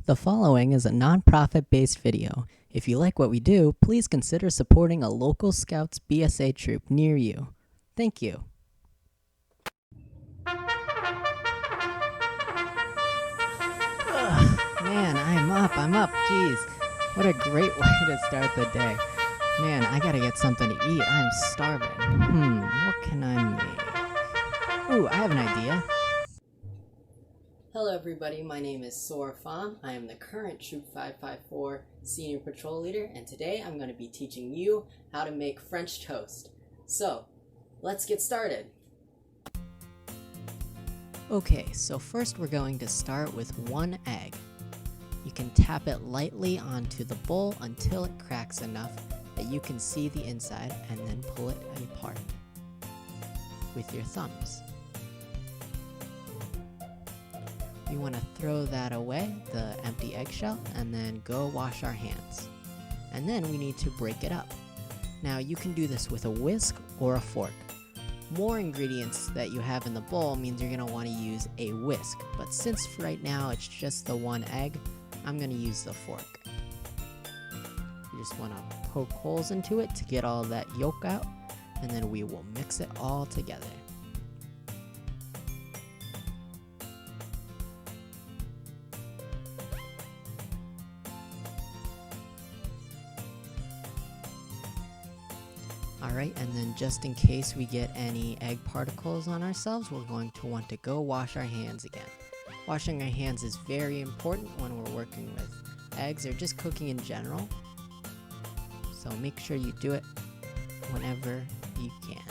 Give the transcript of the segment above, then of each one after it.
The following is a non-profit-based video. If you like what we do, please consider supporting a local Scouts BSA troop near you. Thank you. Man, I'm up. Jeez, what a great way to start the day. Man, I gotta get something to eat. I'm starving. What can I make? Ooh, I have an idea. Hello everybody, my name is Sora Pham. I am the current Troop 554 Senior Patrol Leader, and today I'm going to be teaching you how to make French toast. So, let's get started. Okay, so first we're going to start with one egg. You can tap it lightly onto the bowl until it cracks enough that you can see the inside, and then pull it apart with your thumbs. You want to throw that away, the empty eggshell, and then go wash our hands. And then we need to break it up. Now you can do this with a whisk or a fork. More ingredients that you have in the bowl means you're going to want to use a whisk, but since right now it's just the one egg, I'm going to use the fork. You just want to poke holes into it to get all that yolk out, and then we will mix it all together. Alright, and then just in case we get any egg particles on ourselves, we're going to want to go wash our hands again. Washing our hands is very important when we're working with eggs or just cooking in general. So make sure you do it whenever you can.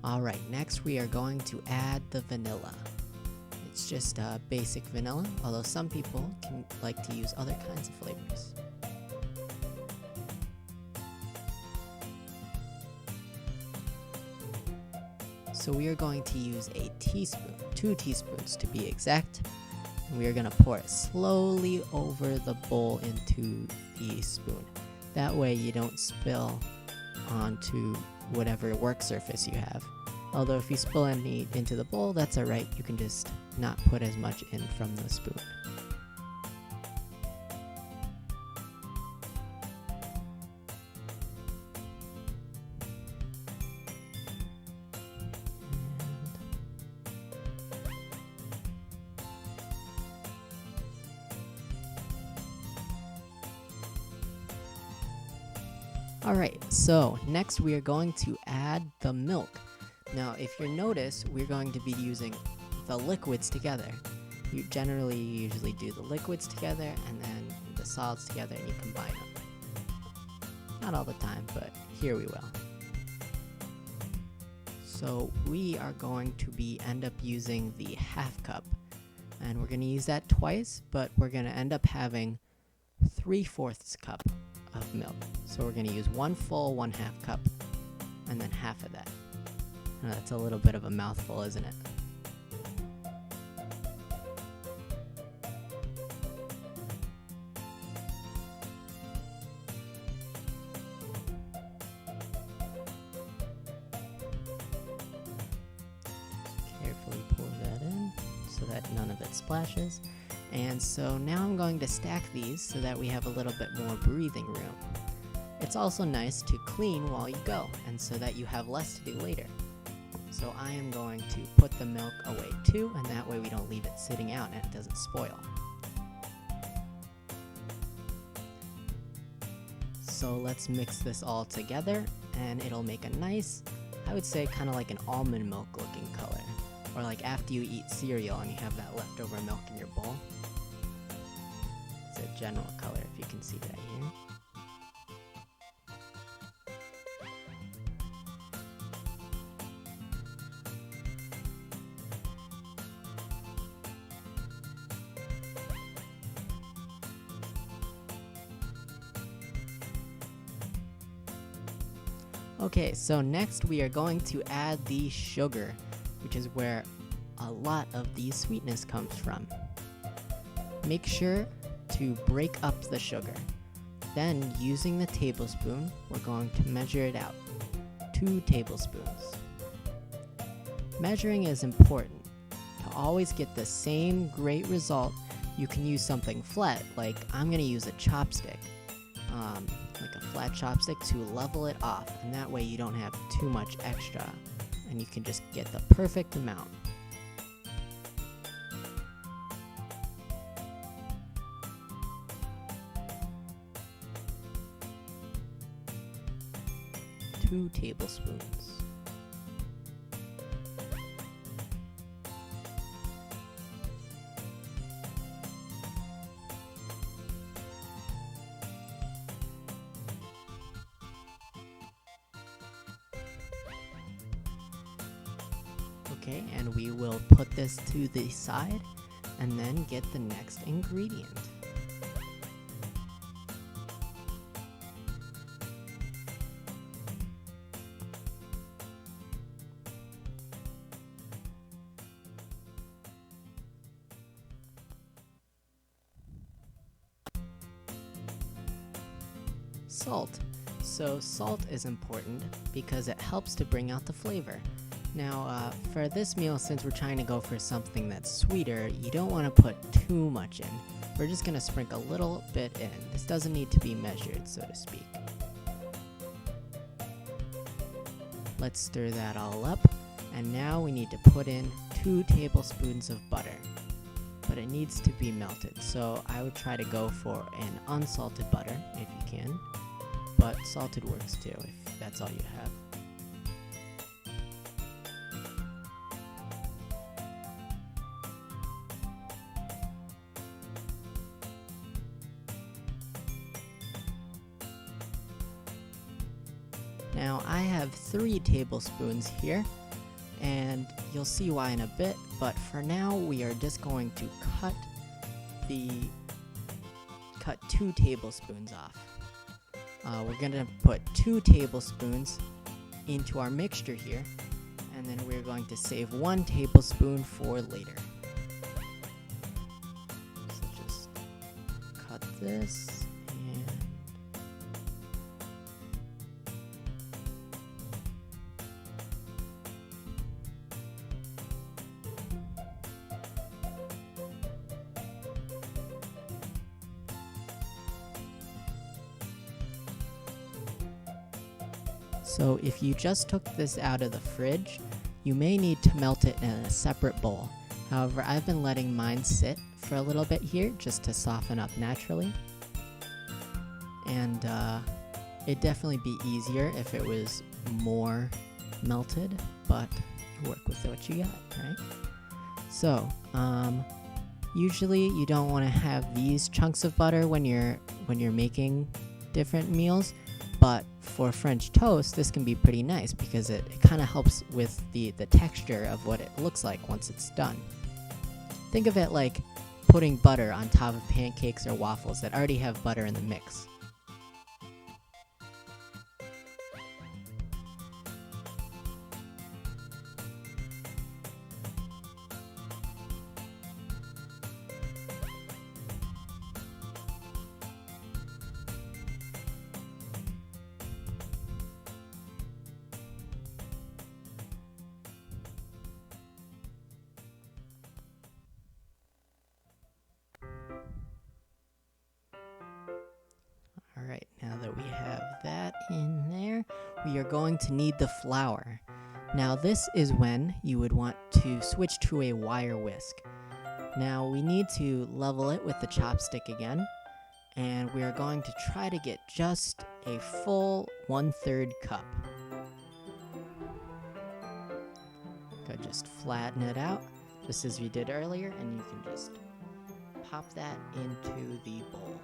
Alright, next we are going to add the vanilla. It's just basic vanilla, although some people can like to use other kinds of flavors. So we are going to use a teaspoon, 2 teaspoons to be exact, and we are going to pour it slowly over the bowl into the spoon. That way you don't spill onto whatever work surface you have. Although if you spill any into the bowl, that's alright, you can just not put as much in from the spoon. Alright, so next we are going to add the milk. Now, if you notice, we're going to be using the liquids together. You usually do the liquids together and then the solids together and you combine them. Not all the time, but here we will. So we are going to end up using the half cup. And we're going to use that twice, but we're going to end up having 3/4 cup of milk. So we're going to use 1 full, 1/2 cup, and then half of that. That's a little bit of a mouthful, isn't it? Carefully pour that in so that none of it splashes. And so now I'm going to stack these so that we have a little bit more breathing room. It's also nice to clean while you go, and so that you have less to do later. So I am going to put the milk away too, and that way we don't leave it sitting out and it doesn't spoil. So let's mix this all together, and it'll make a nice, I would say kind of like an almond milk looking color. Or like after you eat cereal and you have that leftover milk in your bowl. It's a general color if you can see that here. Okay, so next we are going to add the sugar, which is where a lot of the sweetness comes from. Make sure to break up the sugar. Then, using the tablespoon, we're going to measure it out. 2 tablespoons. Measuring is important. To always get the same great result, you can use something flat, like I'm going to use a chopstick, like a flat chopstick to level it off, and that way you don't have too much extra, and you can just get the perfect amount. Two tablespoons. Okay, and we will put this to the side and then get the next ingredient. Salt. So salt is important because it helps to bring out the flavor. Now, for this meal, since we're trying to go for something that's sweeter, you don't want to put too much in. We're just going to sprinkle a little bit in. This doesn't need to be measured, so to speak. Let's stir that all up, and now we need to put in 2 tablespoons of butter. But it needs to be melted, so I would try to go for an unsalted butter if you can, but salted works too if that's all you have. Now I have 3 tablespoons here, and you'll see why in a bit, but for now we are just going to cut 2 tablespoons off. We're going to put 2 tablespoons into our mixture here, and then we're going to save 1 tablespoon for later. So just cut this, and so if you just took this out of the fridge, you may need to melt it in a separate bowl. However, I've been letting mine sit for a little bit here just to soften up naturally. And it'd definitely be easier if it was more melted, but you work with what you got, right? So, usually you don't want to have these chunks of butter when you're making different meals. But for French toast, this can be pretty nice because it kind of helps with the texture of what it looks like once it's done. Think of it like putting butter on top of pancakes or waffles that already have butter in the mix. Alright, now that we have that in there, we are going to need the flour. Now this is when you would want to switch to a wire whisk. Now we need to level it with the chopstick again, and we are going to try to get just a full 1/3 cup. Go just flatten it out, just as we did earlier, and you can just pop that into the bowl.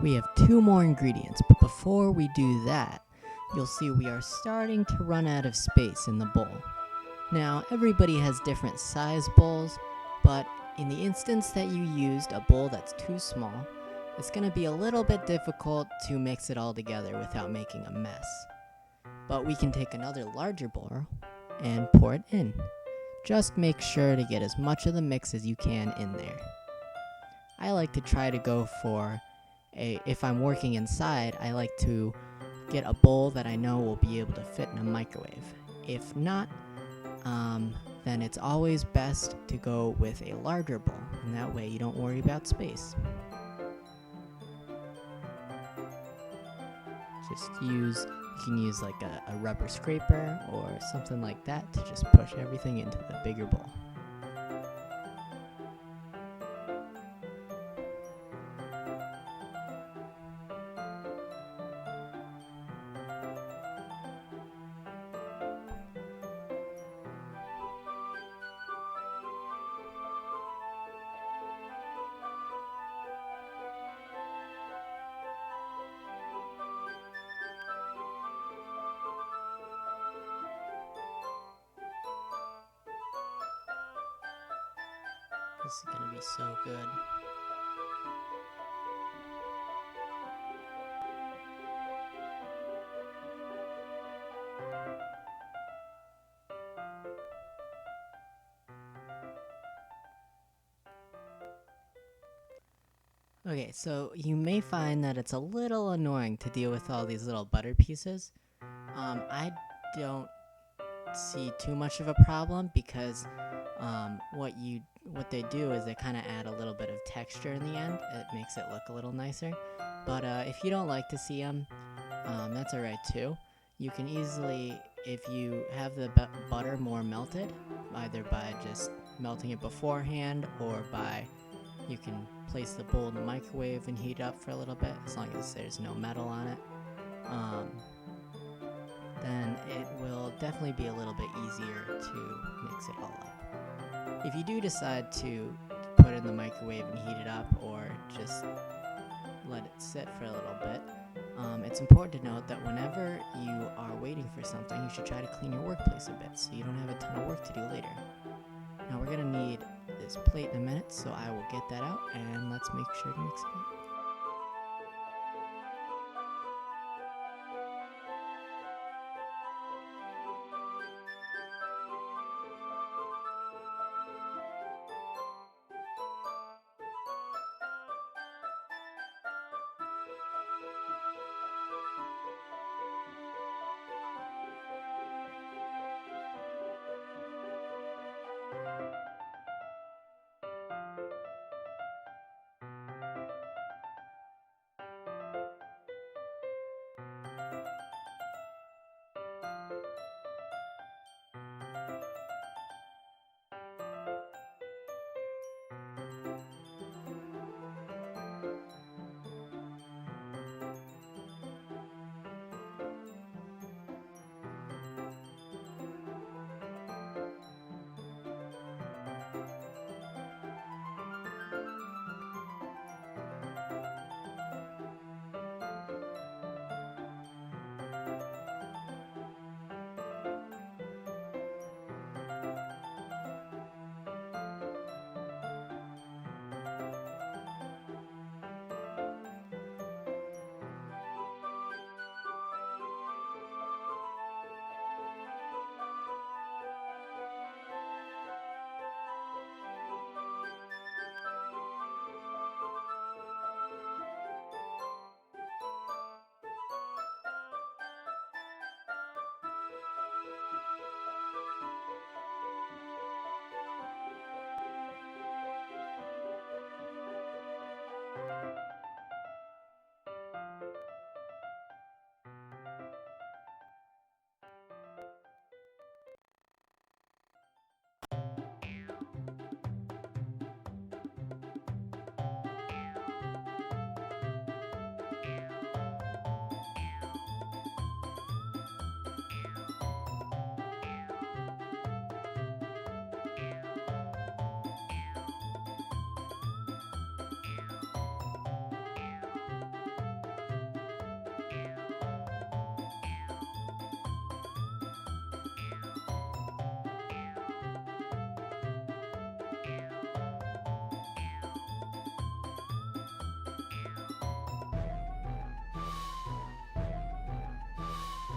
We have 2 more ingredients, but before we do that, you'll see we are starting to run out of space in the bowl. Now, everybody has different size bowls, but in the instance that you used a bowl that's too small, it's going to be a little bit difficult to mix it all together without making a mess. But we can take another larger bowl and pour it in. Just make sure to get as much of the mix as you can in there. I like to try to go for if I'm working inside, I like to get a bowl that I know will be able to fit in a microwave. If not, then it's always best to go with a larger bowl, and that way you don't worry about space. You can use like a rubber scraper or something like that to just push everything into the bigger bowl. This is gonna be so good. Okay, so you may find that it's a little annoying to deal with all these little butter pieces. I don't see too much of a problem because what they do is they kind of add a little bit of texture in the end. It makes it look a little nicer. But if you don't like to see them, that's alright too. You can easily, if you have the butter more melted, either by just melting it beforehand or by you can place the bowl in the microwave and heat it up for a little bit, as long as there's no metal on it. Then it will definitely be a little bit easier to mix it all up. If you do decide to put it in the microwave and heat it up, or just let it sit for a little bit, it's important to note that whenever you are waiting for something, you should try to clean your workplace a bit so you don't have a ton of work to do later. Now we're going to need this plate in a minute, so I will get that out and let's make sure to mix it up.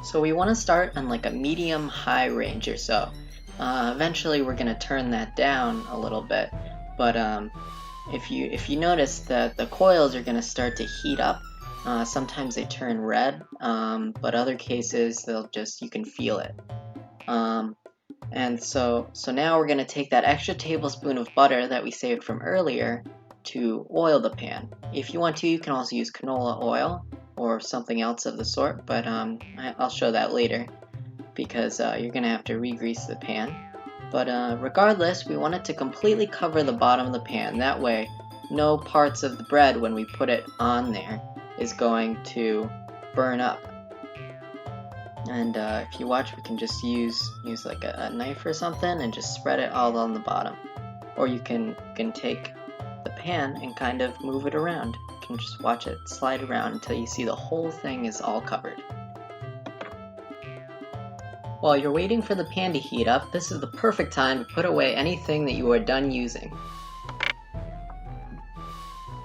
So we want to start on like a medium-high range or so. Eventually we're going to turn that down a little bit, but if you notice that the coils are going to start to heat up, sometimes they turn red, but other cases you can feel it. And so now we're going to take that extra tablespoon of butter that we saved from earlier to oil the pan. If you want to, you can also use canola oil or something else of the sort, but I'll show that later because you're going to have to re-grease the pan. But regardless, we want it to completely cover the bottom of the pan. That way, no parts of the bread when we put it on there is going to burn up. And if you watch, we can just use like a knife or something and just spread it all on the bottom. Or you can take the pan and kind of move it around. You can just watch it slide around until you see the whole thing is all covered. While you're waiting for the pan to heat up, this is the perfect time to put away anything that you are done using.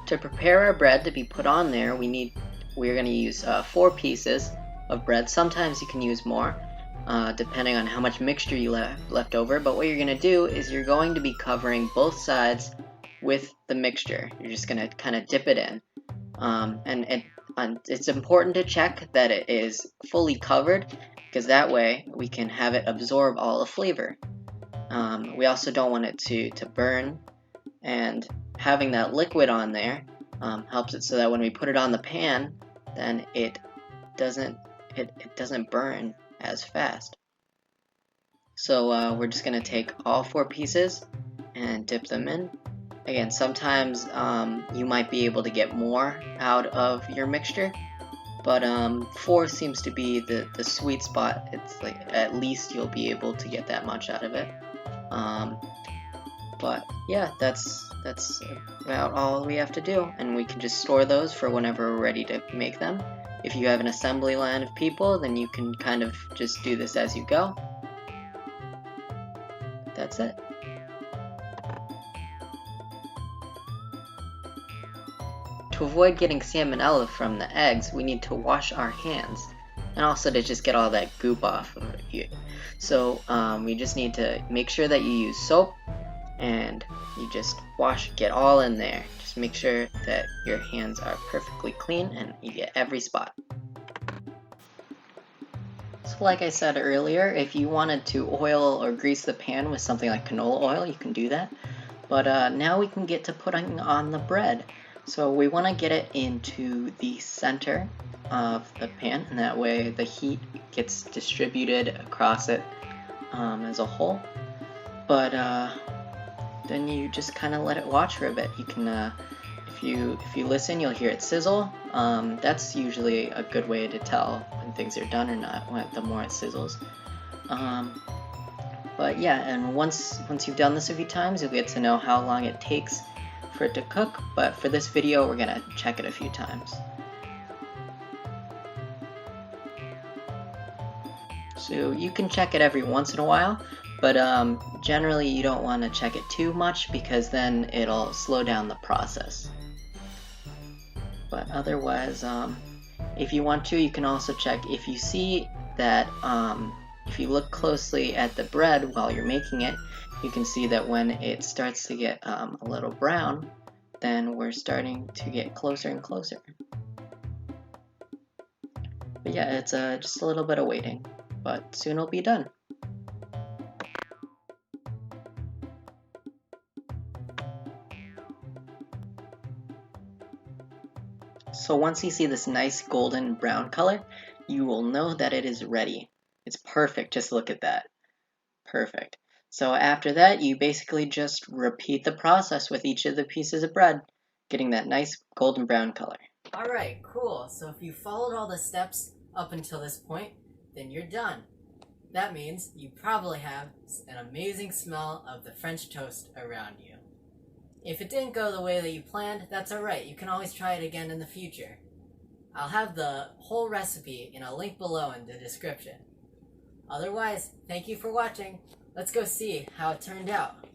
To prepare our bread to be put on there, we're going to use 4 pieces of bread. Sometimes you can use more, depending on how much mixture you left over, but what you're going to do is you're going to be covering both sides with the mixture. You're just going to kind of dip it in, and it's important to check that it is fully covered, because that way we can have it absorb all the flavor. We also don't want it to burn, and having that liquid on there helps it so that when we put it on the pan, then it doesn't burn as fast. So we're just going to take all 4 pieces and dip them in. Again, sometimes you might be able to get more out of your mixture, but 4 seems to be the sweet spot. It's like at least you'll be able to get that much out of it. But yeah, that's about all we have to do, and we can just store those for whenever we're ready to make them. If you have an assembly line of people, then you can kind of just do this as you go. That's it. To avoid getting salmonella from the eggs, we need to wash our hands, and also to just get all that goop off of you. So we just need to make sure that you use soap, and you just get all in there. Just make sure that your hands are perfectly clean and you get every spot. So like I said earlier, if you wanted to oil or grease the pan with something like canola oil, you can do that. But now we can get to putting on the bread. So we want to get it into the center of the pan, and that way the heat gets distributed across it as a whole. But then you just kind of let it watch for a bit. You can, if you listen, you'll hear it sizzle. That's usually a good way to tell when things are done or not, the more it sizzles. But yeah, and once you've done this a few times, you'll get to know how long it takes for it to cook. But for this video, we're gonna check it a few times. So you can check it every once in a while, but generally you don't want to check it too much because then it'll slow down the process. But otherwise, if you want to, you can also check if you see that if you look closely at the bread while you're making it, you can see that when it starts to get a little brown, then we're starting to get closer and closer. But yeah, it's just a little bit of waiting, but soon it'll be done. So once you see this nice golden brown color, you will know that it is ready. It's perfect, just look at that. Perfect. So after that, you basically just repeat the process with each of the pieces of bread, getting that nice golden brown color. Alright, cool. So if you followed all the steps up until this point, then you're done. That means you probably have an amazing smell of the French toast around you. If it didn't go the way that you planned, that's alright. You can always try it again in the future. I'll have the whole recipe in a link below in the description. Otherwise, thank you for watching. Let's go see how it turned out.